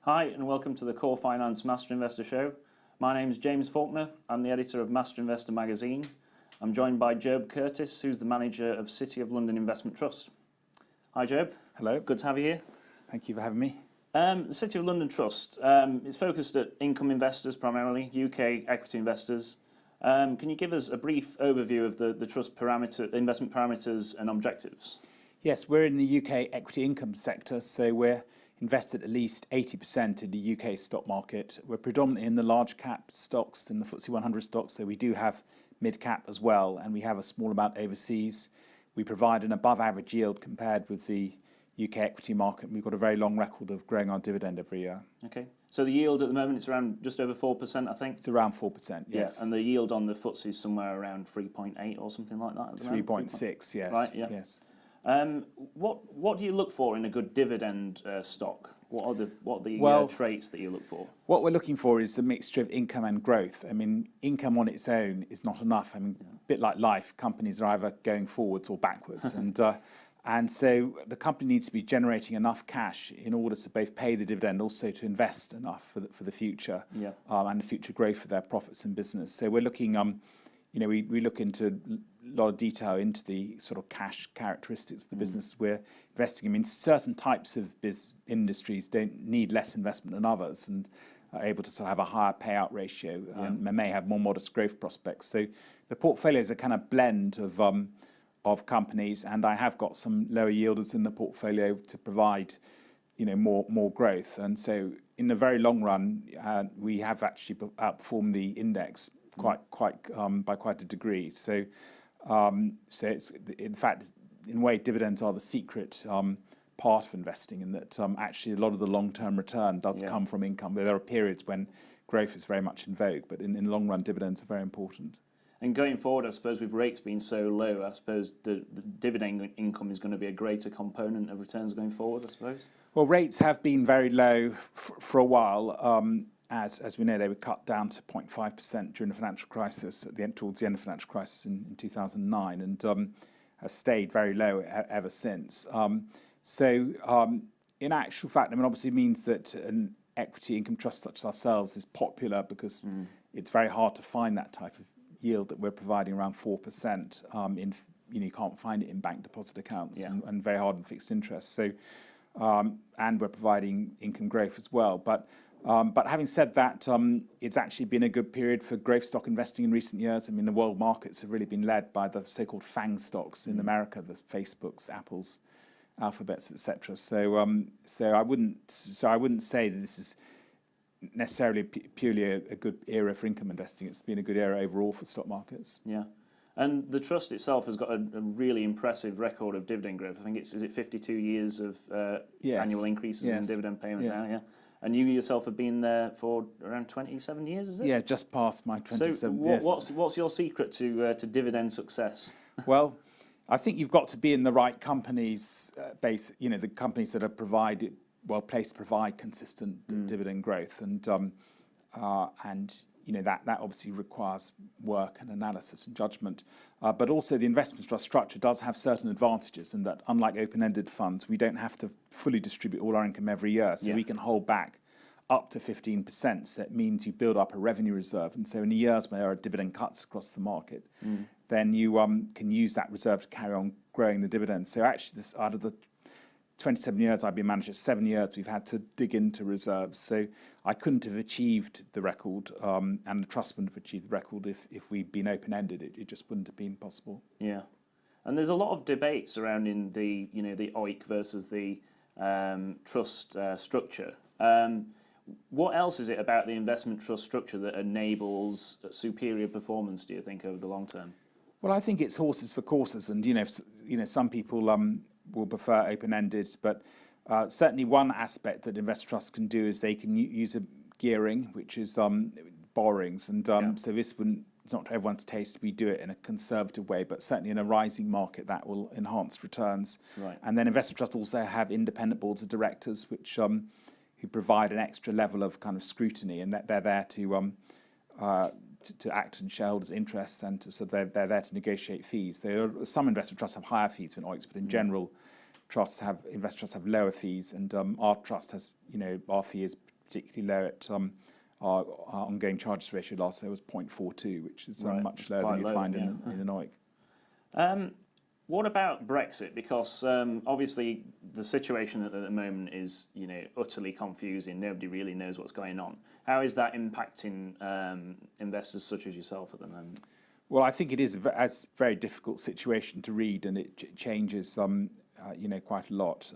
Hi and welcome to the Core Finance Master Investor Show. My name is James Faulkner. I'm the editor of Master Investor magazine. I'm joined by Job Curtis, who's the manager of City of London Investment Trust. Hi Job. Hello. Good to have you here. Thank you for having me. The City of London Trust is focused at income investors primarily, UK equity investors. Can you give us a brief overview of the trust investment parameters and objectives? Yes, we're in the UK equity income sector, so we're invested at least 80% in the UK stock market. We're predominantly in the large cap stocks, in the FTSE 100 stocks, so we do have mid cap as well, and we have a small amount overseas. We provide an above average yield compared with the UK equity market. We've got a very long record of growing our dividend every year. Okay, so the yield at the moment is around just over 4%, I think? It's around 4%, yes. Yeah, and the yield on the FTSE is somewhere around 3.8 or something like that? 3.6, yes. Right, yeah. Yes. What do you look for in a good dividend stock? What are the traits that you look for? What we're looking for is a mixture of income and growth. I mean, income on its own is not enough. I mean, a bit like life, companies are either going forwards or backwards, and so the company needs to be generating enough cash in order to both pay the dividend, also to invest enough for the future, and the future growth of their profits and business. So we're looking, we look into a lot of detail into the sort of cash characteristics of the business we're investing in. I mean, certain types of industries don't need less investment than others and are able to sort of have a higher payout ratio and may have more modest growth prospects. So the portfolio is a kind of blend of companies, and I have got some lower yielders in the portfolio to provide more growth. And so in the very long run, we have actually outperformed the index by quite a degree. So it's, in fact, in a way, dividends are the secret part of investing, in that actually a lot of the long-term return does come from income. There are periods when growth is very much in vogue, but in the long run, dividends are very important. And going forward, I suppose with rates being so low, I suppose the dividend income is going to be a greater component of returns going forward, I suppose? Well, rates have been very low for a while. As we know, they were cut down to 0.5% during the financial crisis, towards the end of the financial crisis in 2009, and have stayed very low ever since. In actual fact, I mean, obviously it means that an equity income trust such as ourselves is popular because it's very hard to find that type of yield that we're providing, around 4%. You can't find it in bank deposit accounts, and very hard in fixed interest. So, and we're providing income growth as well. But having said that, it's actually been a good period for growth stock investing in recent years. I mean, the world markets have really been led by the so-called FANG stocks in America, the Facebooks, Apples, Alphabets, etc. So I wouldn't say that this is necessarily purely a good era for income investing. It's been a good era overall for stock markets. Yeah. And the trust itself has got a really impressive record of dividend growth. I think is it 52 years of annual increases in dividend payment now? Yeah. And you yourself have been there for around 27 years, is it? Yeah, just past my 27 years. So what's your secret to dividend success? Well, I think you've got to be in the right companies, the companies that are placed to provide consistent dividend growth, and that obviously requires work and analysis and judgment. But also the investment trust structure does have certain advantages in that, unlike open-ended funds, we don't have to fully distribute all our income every year. So we can hold back up to 15%. So it means you build up a revenue reserve. And so in the years when there are dividend cuts across the market, then you can use that reserve to carry on growing the dividends. So actually, out of the 27 years I've been manager, 7 years we've had to dig into reserves. So I couldn't have achieved the record, and the trust wouldn't have achieved the record if we'd been open-ended. It just wouldn't have been possible. Yeah, and there's a lot of debate surrounding the OEIC versus the trust structure. What else is it about the investment trust structure that enables superior performance, do you think, over the long term? Well, I think it's horses for courses, and some people will prefer open-ended, but certainly one aspect that investor trusts can do is they can use a gearing, which is borrowings, and so this wouldn't. It's not to everyone's taste. We do it in a conservative way, but certainly in a rising market that will enhance returns. Right. And then investor trusts also have independent boards of directors, which who provide an extra level of kind of scrutiny, and that they're there to act in shareholders' interests, and they're there to negotiate fees. Some investment trusts have higher fees than OEICs, but in general, investor trusts have lower fees, and our trust has, our fee is particularly low at our ongoing charges ratio last year was 0.42, which is much It's lower than quite you'd low, find yeah. in an OIC. What about Brexit? Because obviously the situation at the moment is, utterly confusing. Nobody really knows what's going on. How is that impacting investors such as yourself at the moment? Well, I think it is a very difficult situation to read, and it changes, quite a lot.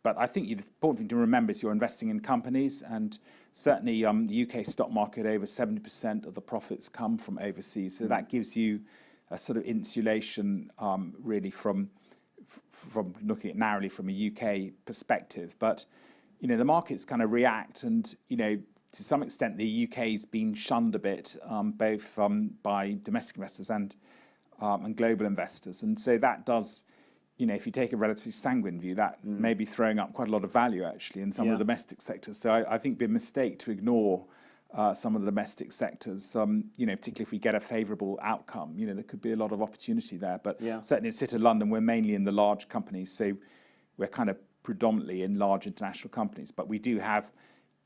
But I think the important thing to remember is you're investing in companies, and certainly the UK stock market, over 70% of the profits come from overseas. So that gives you a sort of insulation, really, from looking at narrowly from a UK perspective. But the markets kind of react, and to some extent the UK's been shunned a bit, both by domestic investors and global investors, and so that does. If you take a relatively sanguine view, that may be throwing up quite a lot of value actually in some of the domestic sectors. So I think it'd be a mistake to ignore some of the domestic sectors, particularly if we get a favourable outcome. There could be a lot of opportunity there. But certainly in the City of London, we're mainly in the large companies, so we're kind of predominantly in large international companies. But we do have,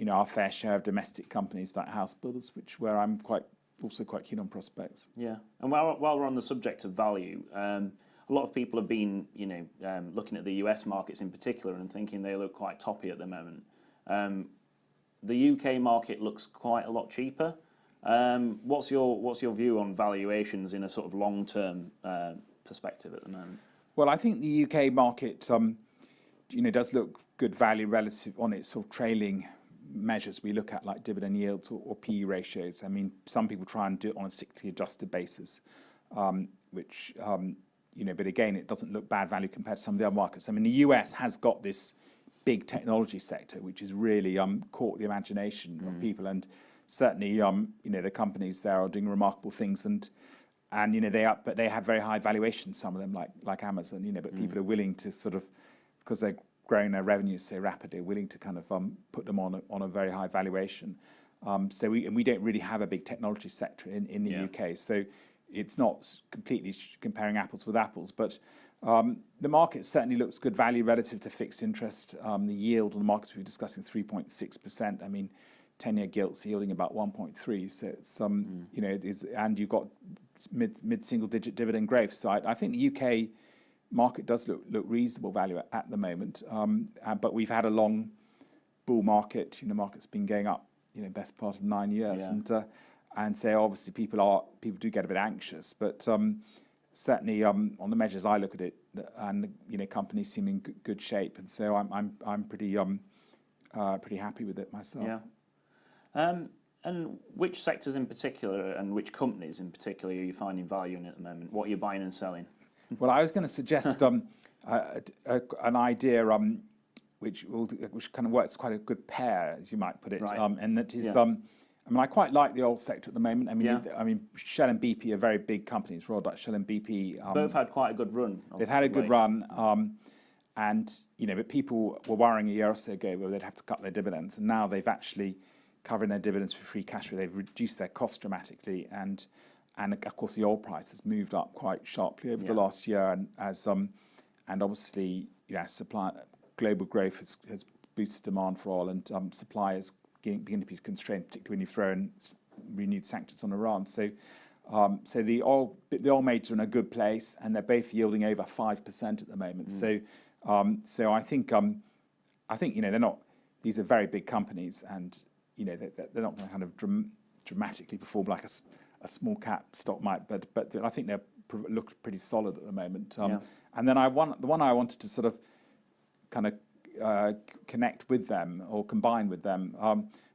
our fair share of domestic companies like house builders, where I'm also quite keen on prospects. Yeah, and while we're on the subject of value, a lot of people have been, looking at the US markets in particular and thinking they look quite toppy at the moment. The UK market looks quite a lot cheaper. What's your view on valuations in a sort of long-term perspective at the moment? Well, I think the UK market, does look good value relative on its sort of trailing measures we look at, like dividend yields or PE ratios. I mean, some people try and do it on a cyclically adjusted basis, which but again, it doesn't look bad value compared to some of the other markets. I mean, the US has got this big technology sector, which has really caught the imagination of people, and certainly, the companies there are doing remarkable things, and but they have very high valuations. Some of them, like Amazon, but people are willing to sort of, because they're growing their revenues so rapidly, willing to kind of put them on a very high valuation. So we don't really have a big technology sector in the UK. So it's not completely comparing apples with apples, but the market certainly looks good value relative to fixed interest. The yield on the markets we're discussing 3.6%. I mean, 10-year gilts yielding about 1.3. So it's it is, and you've got mid-single-digit dividend growth. So I think the UK market does look reasonable value at the moment. But we've had a long bull market. The market's been going up, best part of 9 years, and so obviously people do get a bit anxious, but certainly on the measures I look at it, and companies seem in good shape, and so I'm pretty happy with it myself. Yeah. And which sectors in particular and which companies in particular are you finding value in at the moment? What are you buying and selling? Well, I was going to suggest an idea which kind of works quite a good pair, as you might put it, right. And that is. I quite like the oil sector at the moment. I mean, Shell and BP are very big companies. Royal Dutch Shell and BP. Both had quite a good run. They've had a good run, and but people were worrying a year or so ago whether they'd have to cut their dividends, and now they've actually covered their dividends for free cash flow. They've reduced their costs dramatically, and of course the oil price has moved up quite sharply over the last year, and and obviously global growth has boosted demand for oil, and supply is begin to be constrained, particularly when you throw in renewed sanctions on Iran. So the oil majors are in a good place, and they're both yielding over 5% at the moment. So I think they're not. These are very big companies, and they're not going to kind of dramatically perform like a small cap stock might, but I think they look pretty solid at the moment. And then the one I wanted to sort of kind of connect with them or combine with them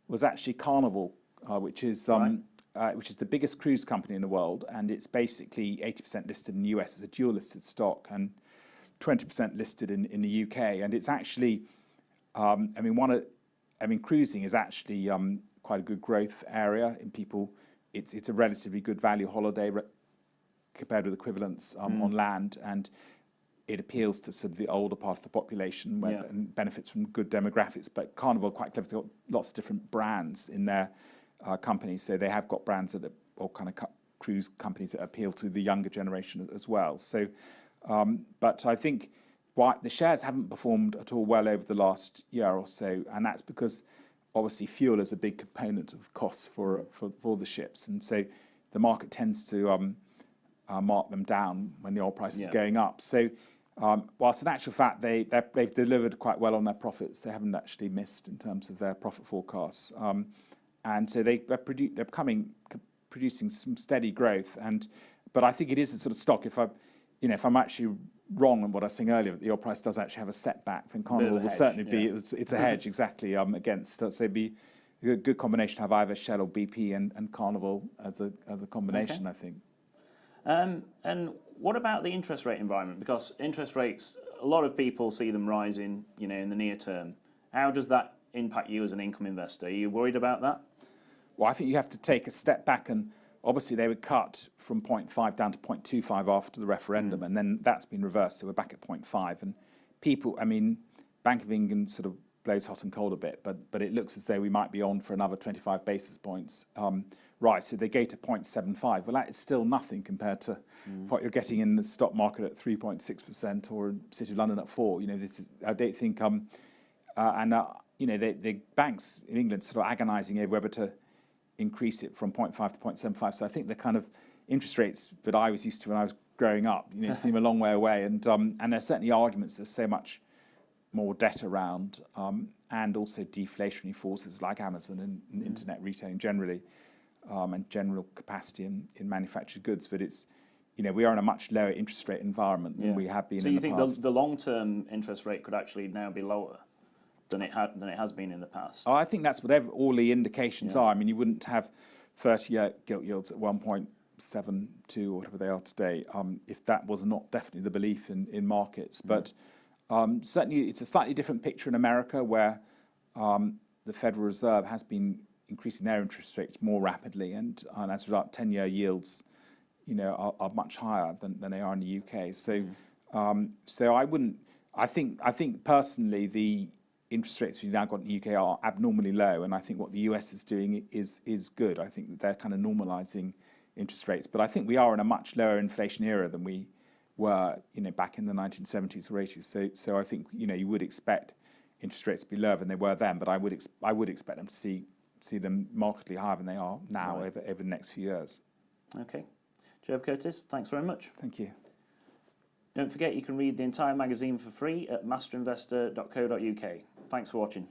was actually Carnival, which is the biggest cruise company in the world, and it's basically 80% listed in the US as a dual listed stock and 20% listed in the UK. And it's actually, cruising is actually quite a good growth area in people. It's a relatively good value holiday compared with equivalents on land, and it appeals to sort of the older part of the population and benefits from good demographics. But Carnival, quite clever, they've got lots of different brands in their company. So they have got brands or kind of cruise companies that appeal to the younger generation as well. So, but I think why the shares haven't performed at all well over the last year or so, and that's because obviously fuel is a big component of costs for the ships, and so the market tends to mark them down when the oil price is going up. So whilst in actual fact they've delivered quite well on their profits, they haven't actually missed in terms of their profit forecasts, and so they're producing some steady growth. But I think it is a sort of stock. If I'm actually wrong on what I was saying earlier, that the oil price does actually have a setback, then Carnival will certainly be, it's a hedge exactly against, so it'd be a good combination to have either Shell or BP and Carnival as a combination, I think. And what about the interest rate environment? Because interest rates, a lot of people see them rising, in the near term. How does that impact you as an income investor? Are you worried about that? Well, I think you have to take a step back, and obviously they were cut from 0.5 down to 0.25 after the referendum, and then that's been reversed, so we're back at 0.5. And people, Bank of England sort of blows hot and cold a bit, but it looks as though we might be on for another 25 basis points. Right, so they go to 0.75. Well, that is still nothing compared to what you're getting in the stock market at 3.6% or in City of London at 4%. This is, I don't think, the banks in England sort of agonising over whether to increase it from 0.5 to 0.75. So I think the kind of interest rates that I was used to when I was growing up, seem a long way away. And there's certainly arguments. There's so much more debt around, and also deflationary forces like Amazon and internet retailing generally, and general capacity in manufactured goods. But it's, we are in a much lower interest rate environment than we have been in the past. So you think the long-term interest rate could actually now be lower than it has been in the past? Oh, I think that's what all the indications are. You wouldn't have 30-year gilt yields at 1.72 or whatever they are today if that was not definitely the belief in markets. But certainly it's a slightly different picture in America, where the Federal Reserve has been increasing their interest rates more rapidly, and as a result, 10-year yields are much higher than they are in the UK. So I think personally the interest rates we've now got in the UK are abnormally low, and I think what the US is doing is good. I think that they're kind of normalising interest rates, but I think we are in a much lower inflation era than we were, back in the 1970s or 80s. So I think you would expect interest rates to be lower than they were then, but I would expect them to see them markedly higher than they are now over the next few years. Okay, Joe Curtis, thanks very much. Thank you. Don't forget you can read the entire magazine for free at masterinvestor.co.uk. Thanks for watching.